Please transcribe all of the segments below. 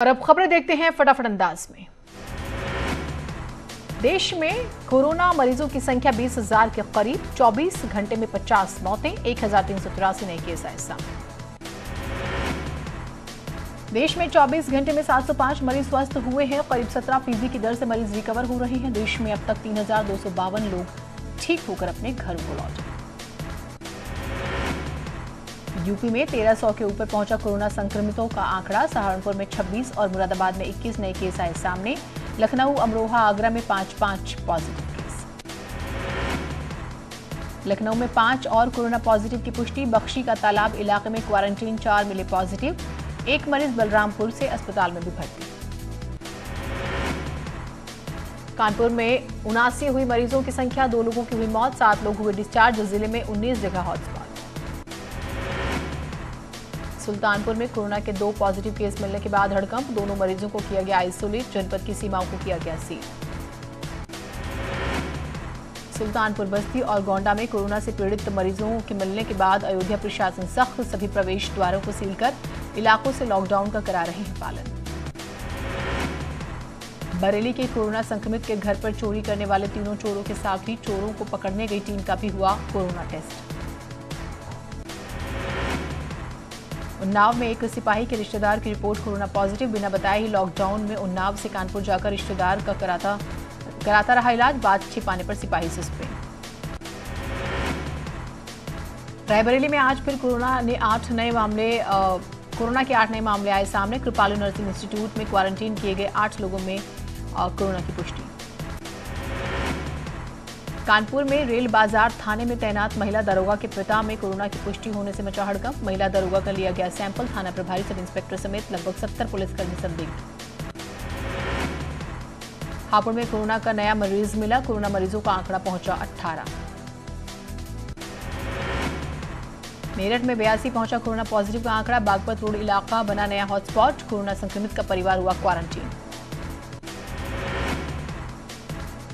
और अब खबरें देखते हैं फटाफट अंदाज में। देश में कोरोना मरीजों की संख्या 20,000 के करीब, 24 घंटे में 50 मौतें, 1,383 नए केस आए सामने। देश में 24 घंटे में 705 मरीज स्वस्थ हुए हैं। करीब 17% की दर से मरीज रिकवर हो रहे हैं। देश में अब तक 3,252 लोग ठीक होकर अपने घरों को लौटे। यूपी में 1300 के ऊपर पहुंचा कोरोना संक्रमितों का आंकड़ा। सहारनपुर में 26 और मुरादाबाद में 21 नए केस आए सामने। लखनऊ, अमरोहा, आगरा में 5-5 पॉजिटिव केस। लखनऊ में 5 और कोरोना पॉजिटिव की पुष्टि। बख्शी का तालाब इलाके में क्वारंटीन 4 मिले पॉजिटिव। एक मरीज बलरामपुर से अस्पताल में भी भर्ती। कानपुर में 79 हुई मरीजों की संख्या, 2 लोगों की हुई मौत, 7 लोग हुए डिस्चार्ज। जिले में 19 जगह हॉटस्पॉट। सुल्तानपुर में कोरोना के 2 पॉजिटिव केस मिलने के बाद हड़कंप। दोनों मरीजों को किया गया आइसोलेट। जनपद की सीमाओं को किया गया सील। सुल्तानपुर, बस्ती और गोंडा में कोरोना से पीड़ित मरीजों के मिलने के बाद अयोध्या प्रशासन सख्त। सभी प्रवेश द्वारों को सील कर इलाकों से लॉकडाउन का करा रहे हैं पालन। बरेली के कोरोना संक्रमित के घर पर चोरी करने वाले 3 चोरों के साथ ही चोरों को पकड़ने गई टीम का भी हुआ कोरोना टेस्ट। उन्नाव में एक सिपाही के रिश्तेदार की रिपोर्ट कोरोना पॉजिटिव। बिना बताए ही लॉकडाउन में उन्नाव से कानपुर जाकर रिश्तेदार का कराता रहा इलाज। बात छिपाने पर सिपाही सस्पेंड। रायबरेली में आज फिर कोरोना के 8 नए मामले आए सामने। कृपालु नर्सिंग इंस्टीट्यूट में क्वारंटीन किए गए 8 लोगों में कोरोना की पुष्टि। कानपुर में रेल बाजार थाने में तैनात महिला दरोगा के पिता में कोरोना की पुष्टि होने से मचा हड़कंप। महिला दरोगा का लिया गया सैंपल। थाना प्रभारी, सब इंस्पेक्टर समेत लगभग 70 पुलिसकर्मी संदिग्ध। हापुड़ में कोरोना का नया मरीज मिला। कोरोना मरीजों का आंकड़ा पहुंचा 18। मेरठ में 82 पहुंचा कोरोना पॉजिटिव का आंकड़ा। बागपत रोड इलाका बना नया हॉटस्पॉट। कोरोना संक्रमित का परिवार हुआ क्वारंटीन।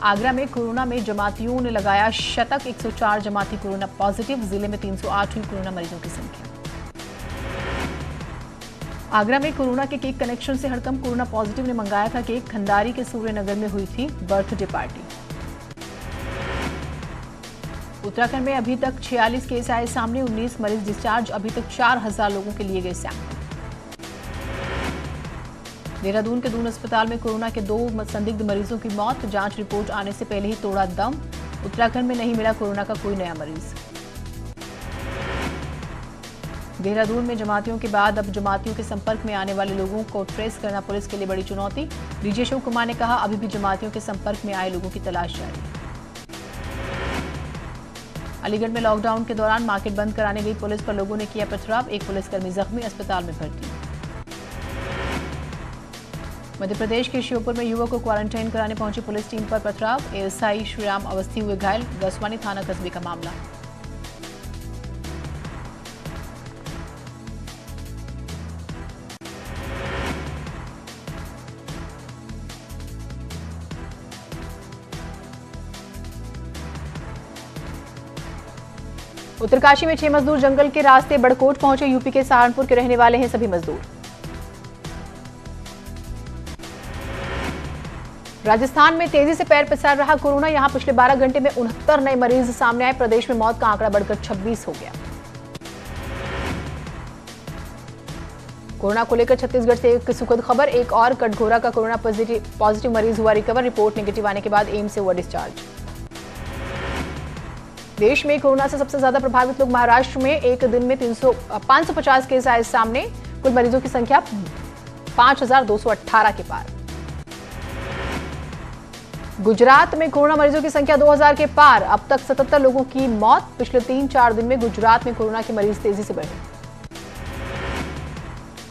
आगरा में कोरोना में जमातियों ने लगाया शतक। 104 जमाती कोरोना पॉजिटिव। जिले में 308 हुई कोरोना मरीजों की संख्या। आगरा में कोरोना के केक कनेक्शन से हड़कंप। कोरोना पॉजिटिव ने मंगाया था केक। खंडारी के सूर्यनगर में हुई थी बर्थडे पार्टी। उत्तराखंड में अभी तक 46 केस आए सामने। 19 मरीज डिस्चार्ज। अभी तक 4000 लोगों के लिए गए सैंपल। देहरादून के दून अस्पताल में कोरोना के 2 संदिग्ध मरीजों की मौत। जांच रिपोर्ट आने से पहले ही तोड़ा दम। उत्तराखंड में नहीं मिला कोरोना का कोई नया मरीज। देहरादून में जमातियों के बाद अब जमातियों के संपर्क में आने वाले लोगों को ट्रेस करना पुलिस के लिए बड़ी चुनौती। डीजी अशोक कुमार ने कहा, अभी भी जमातियों के संपर्क में आए लोगों की तलाश जारी। अलीगढ़ में लॉकडाउन के दौरान मार्केट बंद कराने गई पुलिस पर लोगों ने किया पथराव। एक पुलिसकर्मी जख्मी, अस्पताल में भर्ती। मध्य प्रदेश के श्योपुर में युवक को क्वारंटाइन कराने पहुंची पुलिस टीम पर पथराव। एएसआई श्रीराम अवस्थी हुए घायल। गसवानी थाना कस्बे का मामला। उत्तरकाशी में 6 मजदूर जंगल के रास्ते बड़कोट पहुंचे। यूपी के सहारनपुर के रहने वाले हैं सभी मजदूर। राजस्थान में तेजी से पैर पसार रहा कोरोना। यहां पिछले 12 घंटे में 69 नए मरीज सामने आए। प्रदेश में मौत का आंकड़ा बढ़कर 26 हो गया। कोरोना को लेकर छत्तीसगढ़ से एक सुखद खबर। एक और कटघोरा का कोरोना पॉजिटिव मरीज हुआ रिकवर। रिपोर्ट नेगेटिव आने के बाद एम्स से हुआ डिस्चार्ज। देश में कोरोना से सबसे ज्यादा प्रभावित लोग महाराष्ट्र में। एक दिन में 550 केस आए सामने। कुल मरीजों की संख्या 5218 के पार। गुजरात में कोरोना मरीजों की संख्या 2000 के पार। अब तक 77 लोगों की मौत। पिछले 3-4 दिन में गुजरात में कोरोना के मरीज तेजी से बढ़े।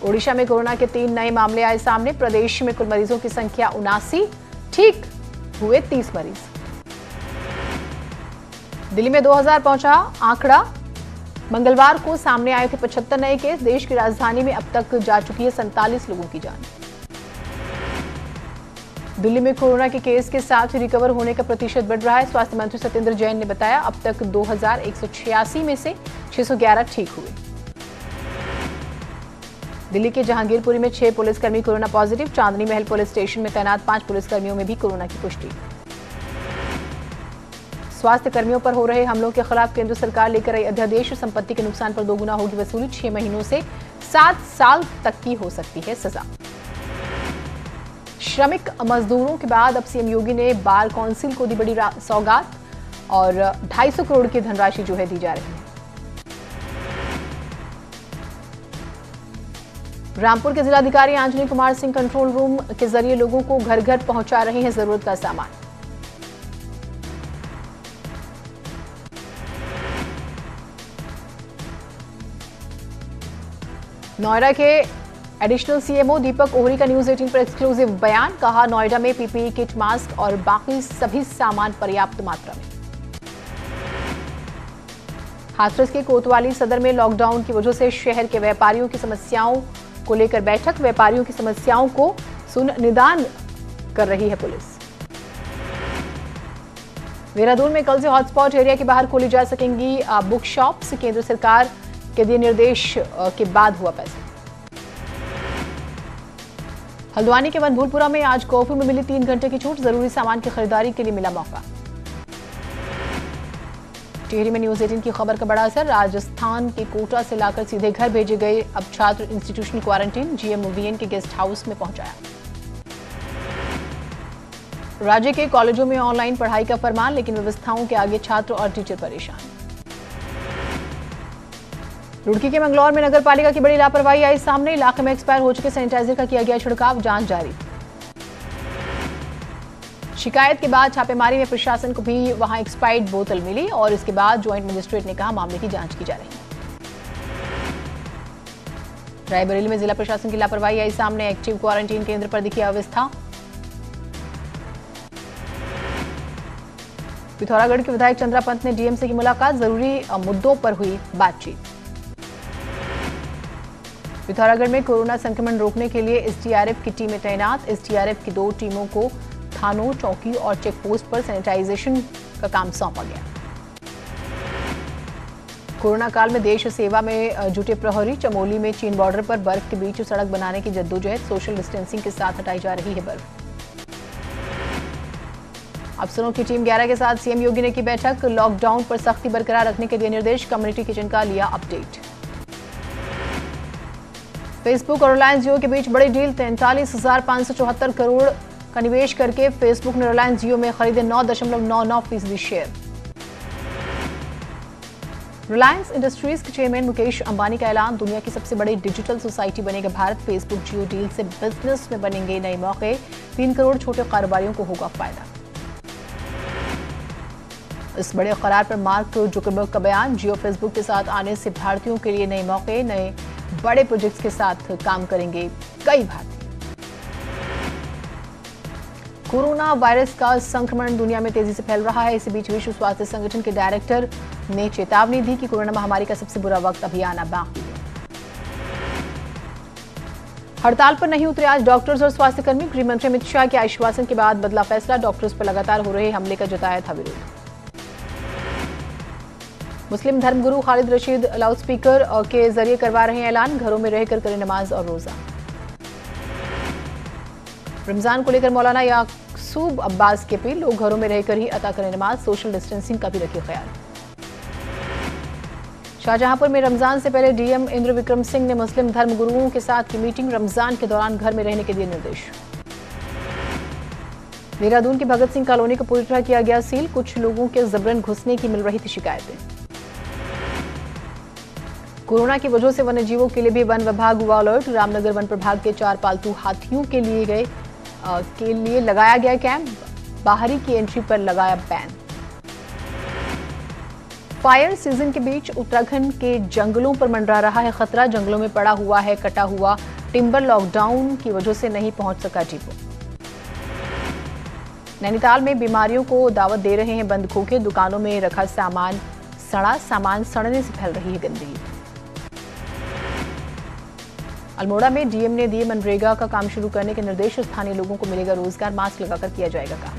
ओडिशा में कोरोना के 3 नए मामले आए सामने। प्रदेश में कुल मरीजों की संख्या 79। ठीक हुए 30 मरीज। दिल्ली में 2000 पहुंचा आंकड़ा। मंगलवार को सामने आए थे 75 नए केस। देश की राजधानी में अब तक जा चुकी है 47 लोगों की जान। दिल्ली में कोरोना के केस के साथ ही रिकवर होने का प्रतिशत बढ़ रहा है। स्वास्थ्य मंत्री सत्येंद्र जैन ने बताया, अब तक 2186 में से 611 ठीक हुए। दिल्ली के जहांगीरपुरी में 6 पुलिसकर्मी कोरोना पॉजिटिव। चांदनी महल पुलिस स्टेशन में तैनात 5 पुलिसकर्मियों में भी कोरोना की पुष्टि। स्वास्थ्य कर्मियों पर हो रहे हमलों के खिलाफ केंद्र सरकार लेकर आई अध्यादेश। संपत्ति के नुकसान पर 2 गुना होगी वसूली। 6 महीनों से 7 साल तक की हो सकती है सजा। श्रमिक मजदूरों के बाद अब सीएम योगी ने बार काउंसिल को दी बड़ी सौगात और 250 करोड़ की धनराशि जो है दी जा रही है। रामपुर के जिलाधिकारी आंजनी कुमार सिंह कंट्रोल रूम के जरिए लोगों को घर घर पहुंचा रहे हैं जरूरत का सामान। नोएडा के एडिशनल सीएमओ दीपक ओहरी का न्यूज 18 पर एक्सक्लूसिव बयान। कहा, नोएडा में पीपीई किट, मास्क और बाकी सभी सामान पर्याप्त मात्रा में। हाथरस के कोतवाली सदर में लॉकडाउन की वजह से शहर के व्यापारियों की समस्याओं को लेकर बैठक। व्यापारियों की समस्याओं को सुन निदान कर रही है पुलिस। देहरादून में कल से हॉटस्पॉट एरिया के बाहर खोली जा सकेंगी बुक शॉप्स। केंद्र सरकार के दिए निर्देश के बाद हुआ फैसला। हल्द्वानी के वनभूलपुरा में आज कर्फ्यू में मिली 3 घंटे की छूट। जरूरी सामान की खरीदारी के लिए मिला मौका। टिहरी में न्यूज 18 की खबर का बड़ा असर। राजस्थान के कोटा से लाकर सीधे घर भेजे गए अब छात्र इंस्टीट्यूशनल क्वारंटीन। जीएमवीएन के गेस्ट हाउस में पहुंचाया। राज्य के कॉलेजों में ऑनलाइन पढ़ाई का फरमान, लेकिन व्यवस्थाओं के आगे छात्र और टीचर परेशान। रुड़की के मंगलौर में नगर पालिका की बड़ी लापरवाही आई सामने। इलाके में एक्सपायर हो चुके सैनिटाइजर का किया गया छिड़काव। जांच जारी। शिकायत के बाद छापेमारी में प्रशासन को भी वहां एक्सपायर्ड बोतल मिली और इसके बाद ज्वाइंट मजिस्ट्रेट ने कहा मामले की जांच की जा रही है। रायबरेली में जिला प्रशासन की लापरवाही आई सामने। एक्टिव क्वारंटीन केंद्र पर दिखी अव्यवस्था। पिथौरागढ़ के विधायक चंद्रा पंत ने डीएम से की मुलाकात। जरूरी मुद्दों पर हुई बातचीत। पिथौरागढ़ में कोरोना संक्रमण रोकने के लिए एसडीआरएफ की टीमें तैनात। एसडीआरएफ की 2 टीमों को थानों, चौकी और चेक पोस्ट पर सैनिटाइजेशन का काम सौंपा गया। कोरोना काल में देश सेवा में जुटे प्रहरी। चमोली में चीन बॉर्डर पर बर्फ के बीच सड़क बनाने की जद्दोजहद। सोशल डिस्टेंसिंग के साथ हटाई जा रही है बर्फ। अफसरों की टीम 11 के साथ सीएम योगी ने की बैठक। लॉकडाउन पर सख्ती बरकरार रखने के दिए निर्देश। कम्युनिटी किचन का लिया अपडेट। फेसबुक और रिलायंस जियो के बीच बड़ी डील। 43,574 करोड़ का निवेश करके फेसबुक ने रिलायंस जियो में खरीदे 9.99% शेयर। रिलायंस इंडस्ट्रीज के चेयरमैन मुकेश अंबानी का ऐलान। दुनिया की सबसे बड़ी डिजिटल सोसाइटी बनेगा भारत। फेसबुक जियो डील से बिजनेस में बनेंगे नए मौके। 3 करोड़ छोटे कारोबारियों को होगा फायदा। इस बड़े करार पर मार्क जुकरबर्ग का बयान। जियो फेसबुक के साथ आने से भारतीयों के लिए नए मौके। नए बड़े प्रोजेक्ट्स के साथ काम करेंगे कई भारतीय। कोरोना वायरस का संक्रमण दुनिया में तेजी से फैल रहा है। इसी बीच विश्व स्वास्थ्य संगठन के डायरेक्टर ने चेतावनी दी कि कोरोना महामारी का सबसे बुरा वक्त अभी आना बाकी है। हड़ताल पर नहीं उतरे आज डॉक्टर्स और स्वास्थ्य कर्मी। गृह मंत्री अमित शाह के आश्वासन के बाद बदला फैसला। डॉक्टर्स पर लगातार हो रहे हमले का जताया था विरोध। मुस्लिम धर्मगुरु खालिद रशीद लाउडस्पीकर के जरिए करवा रहे हैं ऐलान। घरों में रहकर करें नमाज और रोजा। रमजान को लेकर मौलाना याकूब अब्बास के अपील। लोग घरों में रहकर ही अता करें नमाज। सोशल डिस्टेंसिंग का भी रखे ख्याल। शाहजहांपुर में रमजान से पहले डीएम इंद्र विक्रम सिंह ने मुस्लिम धर्मगुरुओं के साथ की मीटिंग। रमजान के दौरान घर में रहने के दिए निर्देश। देहरादून की भगत सिंह कॉलोनी को पूरी तरह किया गया सील। कुछ लोगों के जबरन घुसने की मिल रही थी शिकायतें। कोरोना की वजह से वन्यजीवों के लिए भी वन विभाग हुआ अलर्ट। रामनगर वन प्रभाग के 4 पालतू हाथियों के लिए लगाया गया कैंप। बाहरी की एंट्री पर लगाया बैन। फायर सीजन के बीच उत्तराखंड के जंगलों पर मंडरा रहा है खतरा। जंगलों में पड़ा हुआ है कटा हुआ टिम्बर। लॉकडाउन की वजह से नहीं पहुंच सका डिपो। नैनीताल में बीमारियों को दावत दे रहे हैं बंद खोखे। दुकानों में रखा सामान सड़ा। सामान सड़ने से फैल रही है गंदगी। अल्मोड़ा में डीएम ने दिए मनरेगा का काम शुरू करने के निर्देश। स्थानीय लोगों को मिलेगा रोजगार। मास्क लगाकर किया जाएगा काम।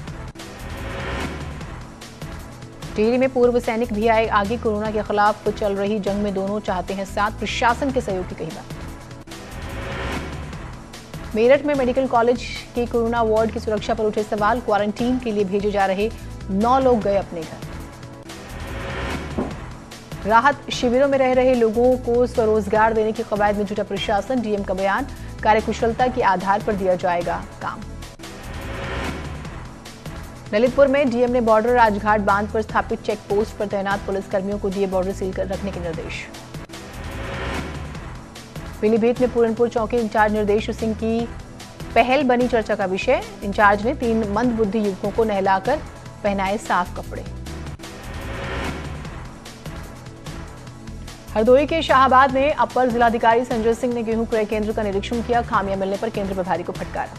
टिहरी में पूर्व सैनिक भी आए आगे। कोरोना के खिलाफ चल रही जंग में दोनों चाहते हैं साथ। प्रशासन के सहयोग की कही बात। मेरठ में मेडिकल कॉलेज के कोरोना वार्ड की सुरक्षा पर उठे सवाल। क्वारंटीन के लिए भेजे जा रहे 9 लोग गए अपने घर। राहत शिविरों में रह रहे लोगों को स्वरोजगार देने की कवायद में जुटा प्रशासन। डीएम का बयान, कार्यकुशलता के आधार पर दिया जाएगा काम। ललितपुर में डीएम ने बॉर्डर राजघाट बांध पर स्थापित चेक पोस्ट पर तैनात पुलिसकर्मियों को दिए बॉर्डर सील कर रखने के निर्देश। पीलीभीत में पूरनपुर चौकी इंचार्ज निर्देश सिंह की पहल बनी चर्चा का विषय। इंचार्ज ने 3 मंदबुद्धि युवकों को नहलाकर पहनाए साफ कपड़े। हरदोई के शाहाबाद में अपर जिलाधिकारी संजय सिंह ने गेहूं क्रय केंद्र का निरीक्षण किया। खामियां मिलने पर केंद्र प्रभारी को फटकारा।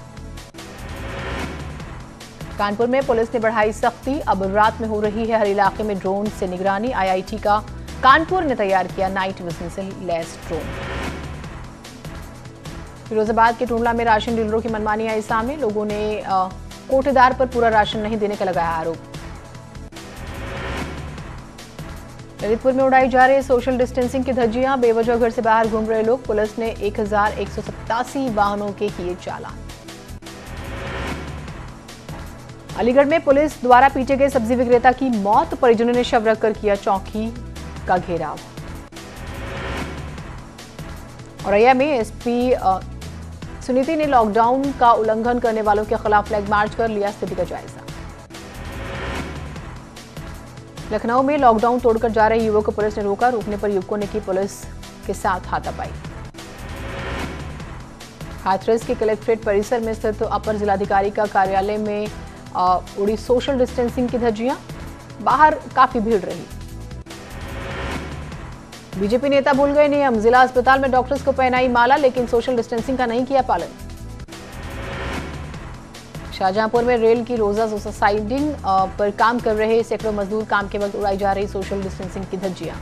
कानपुर में पुलिस ने बढ़ाई सख्ती। अब रात में हो रही है हर इलाके में ड्रोन से निगरानी। आईआईटी का कानपुर ने तैयार किया नाइट विजन से लैस ड्रोन। फिरोजाबाद के टूंडला में राशन डीलरों की मनमानी आई सामने। लोगों ने कोटेदार पर पूरा राशन नहीं देने का लगाया आरोप। ललितपुर में उड़ाई जा रही सोशल डिस्टेंसिंग की धज्जियां। बेवजह घर से बाहर घूम रहे लोग। पुलिस ने 1187 वाहनों के किए चालान। अलीगढ़ में पुलिस द्वारा पीटे गए सब्जी विक्रेता की मौत। परिजनों ने शव रखकर किया चौकी का घेराव। औरैया में एसपी सुनीति ने लॉकडाउन का उल्लंघन करने वालों के खिलाफ फ्लैग मार्च कर लिया स्थिति का जायजा। लखनऊ में लॉकडाउन तोड़कर जा रहे युवक को पुलिस ने रोका। रोकने पर युवकों ने की पुलिस के साथ हाथापाई। हाथरस के कलेक्ट्रेट परिसर में स्थित अपर जिलाधिकारी का कार्यालय में उड़ी सोशल डिस्टेंसिंग की धज्जियां। बाहर काफी भीड़ रही। बीजेपी नेता भूल गए नियम। जिला अस्पताल में डॉक्टर्स को पहनाई माला, लेकिन सोशल डिस्टेंसिंग का नहीं किया पालन। शाहजहांपुर में रेल की रोजा साइडिंग पर काम कर रहे सैकड़ों मजदूर काम के वक्त उड़ाई जा रही सोशल डिस्टेंसिंग की धज्जियां।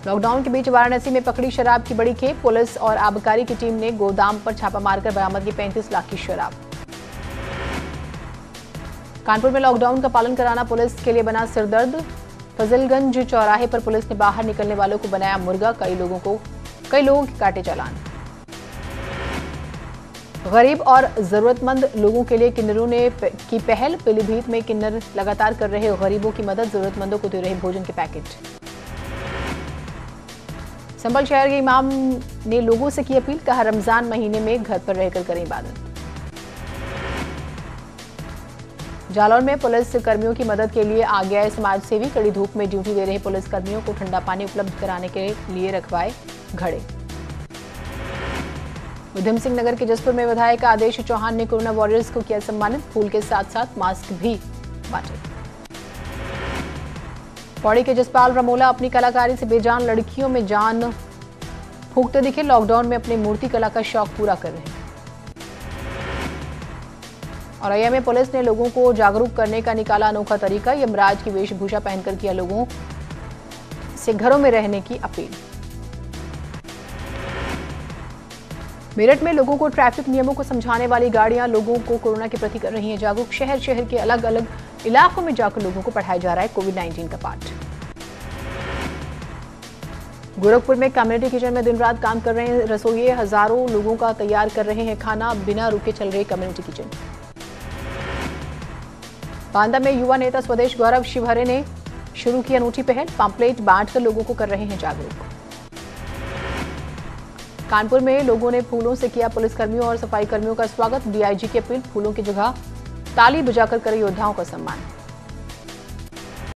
लॉकडाउन के बीच वाराणसी में पकड़ी शराब की बड़ी खेप। पुलिस और आबकारी की टीम ने गोदाम पर छापा मारकर बरामद की 35 लाख की शराब। कानपुर में लॉकडाउन का पालन कराना पुलिस के लिए बना सिरदर्द। फजलगंज चौराहे पर पुलिस ने बाहर निकलने वालों को बनाया मुर्गा। कई लोगों के काटे चालान। गरीब और जरूरतमंद लोगों के लिए किन्नरों ने की पहल। पीलीभीत में किन्नर लगातार कर रहे गरीबों की मदद। जरूरतमंदों को दे रहे भोजन के पैकेट। संभल शहर के इमाम ने लोगों से की अपील। कहा, रमजान महीने में घर पर रहकर करें इबादत। जालौर में पुलिस कर्मियों की मदद के लिए आ गया है समाज सेवी। कड़ी धूप में ड्यूटी दे रहे पुलिस कर्मियों को ठंडा पानी उपलब्ध कराने के लिए रखवाए घड़े। उधम सिंह नगर के जसपुर में विधायक आदेश चौहान ने कोरोना वॉरियर्स को किया सम्मानित। फूल के साथ साथ मास्क भी बांटे। पौड़ी के जसपाल रमोला अपनी कलाकारी से बेजान लड़कियों में जान फूंकते दिखे। लॉकडाउन में अपनी मूर्ति कला का शौक पूरा कर रहे हैं। औरैया में पुलिस ने लोगों को जागरूक करने का निकाला अनोखा तरीका। यमराज की वेशभूषा पहनकर किया लोगों से घरों में रहने की अपील। मेरठ में लोगों को ट्रैफिक नियमों को समझाने वाली गाड़ियां लोगों को कोरोना के प्रति कर रही हैं जागरूक। शहर के अलग अलग इलाकों में जाकर लोगों को पढ़ाया जा रहा है कोविड-19 का पाठ। गोरखपुर में कम्युनिटी किचन में दिन रात काम कर रहे हैं रसोइये। हजारों लोगों का तैयार कर रहे हैं खाना। बिना रुके चल रहे कम्युनिटी किचन। बांदा में युवा नेता स्वदेश गौरव शिवहरे ने शुरू की अनूठी पहल। पम्पलेट बांटकर लोगों को कर रहे हैं जागरूक। कानपुर में लोगों ने फूलों से किया पुलिसकर्मियों और सफाई कर्मियों का स्वागत। डीआईजी की अपील, फूलों की जगह ताली बजाकर करे योद्धाओं का सम्मान।